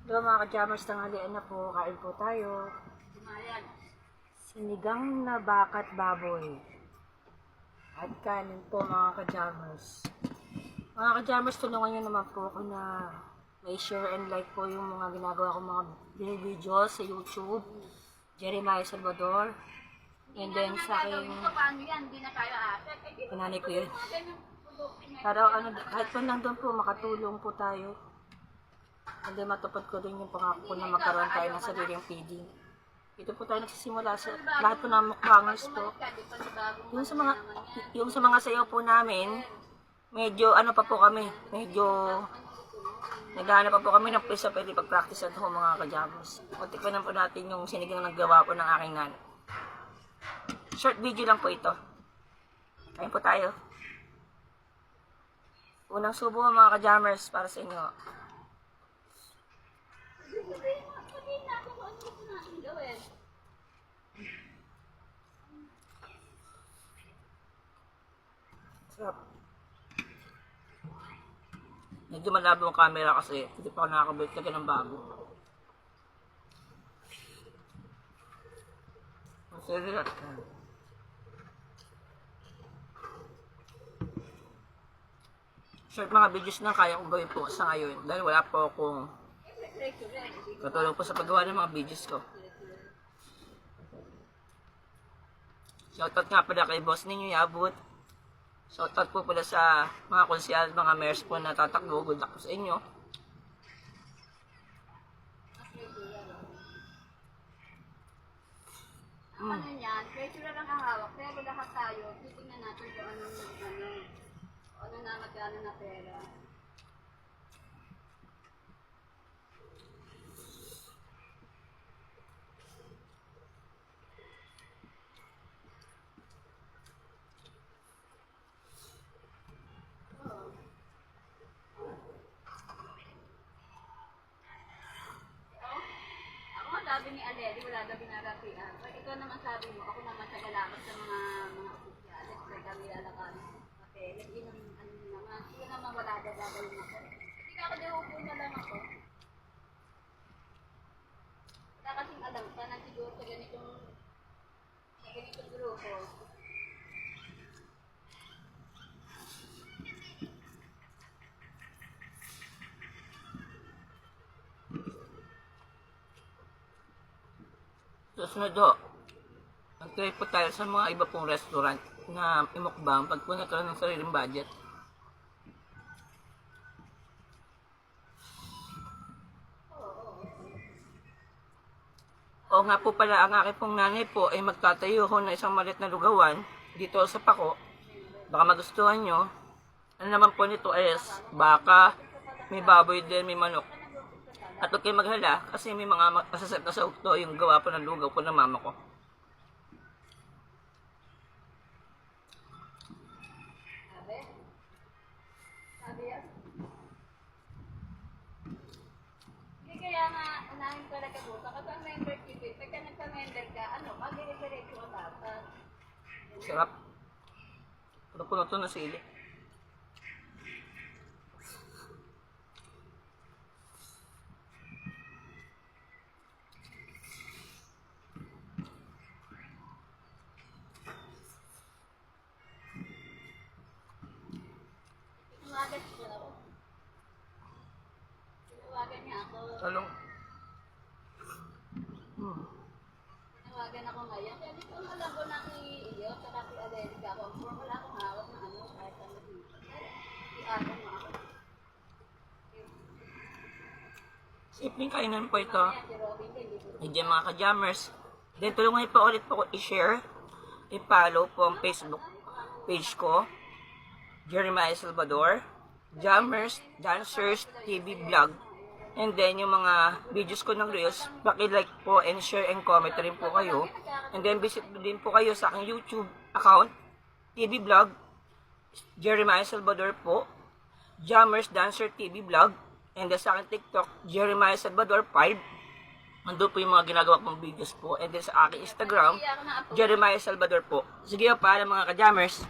Hello mga ka-jammers, tanghalian na po. Kain po tayo. Sinigang na bakat baboy. At kanin po mga ka-jammers. Mga ka-jammers, tulungan nyo naman po ako na may share and like po yung mga ginagawa kong mga videos sa YouTube. Jeremiah Salvador. And then sa aking pinanay ko yun. Para kahit pa lang doon po, makatulong po tayo. And then matupad ko din yung pangako ko na magkaroon tayo ng sariling feeding. Ito po tayo nagsisimula sa lahat po ng mukbangers po. Yung sa mga sayaw po namin, medyo ano pa po kami, medyo naghahanap pa po kami ng place na pwede pag-practice at home mga ka-jammers. Tikman po natin yung sinigang naggawa po ng aking nanay. Short video lang po ito. Kain po tayo. Unang subo mga ka-jammers para sa inyo. Sarap. Medyo malabo ang camera kasi hindi pa ako nakakabalik talaga ng bago. Masarap. Short mga videos na kaya kong gawin po sa ngayon dahil wala po akong katulong po sa paggawa ng mga videos ko. Shoutout nga pala kay boss ninyo Yabut. Shoutout po pala sa mga konsyal, mga mayors po na tatakbo. Good luck po sa inyo. Ano yan? Pressure lang ang hawak. Pero lahat tayo, titingnan natin kung ano na magkano na pera. Sabi ni Aleli, wala daw binarapian. So, ikaw naman sabi mo, ako naman sa galakot sa mga opisyalis, kaya kami lalakan. Okay, lagi ng ano naman, sige naman wala daw gagawin ako. Hindi ako diupo na lang ako. Wala kasing alam, sana siguro sa ganitong grupo. Susunod ho, mag-try po tayo sa mga iba pong restaurant na imukbang pag po nagkaroon ng sariling budget. O nga po pala, ang aking pong nanay po ay magtatayo ho ng isang maliit na lugawan dito sa Paco. Baka magustuhan nyo. Ano naman po nito is baka, may baboy din, may manok. At huwag kayo maghala kasi may mga masasarap na sa ukto yung gawa po ng lugaw po ng mama ko. Sabi yan. Hindi kaya nga, unahin ko lang kabuta. Kasi ang membership, pagka nagka-member ka, mag-i-referensyo ka dapat. Sarap. Puno-puno ito na sili. Tinawagan niya ako. Talong. Tinawagan ako ngayon. Kaya dito alam ko na iyo, saka si Adelica ako. Kung wala akong hawak na kahit ano dito. I-aton mo ako. Simpleng kainan po ito. Si Robin din, Hindi mga ka-jammers. Then tulungan niyo po ulit po i-share, i-follow po ang Facebook page ko. Jeremiah Salvador, Jammers, Dancers, TV Vlog. And then yung mga videos ko ng Reels, paki-like po and share and comment rin po kayo. And then visit din po kayo sa aking YouTube account, TV Vlog, Jeremiah Salvador po, Jammers, Dancer, TV Vlog. And then sa aking TikTok, Jeremiah Salvador 5. Nandun po yung mga ginagawa kong videos po. And then sa aking Instagram, Jeremiah Salvador po. Sige po, paalam mga ka-jammers.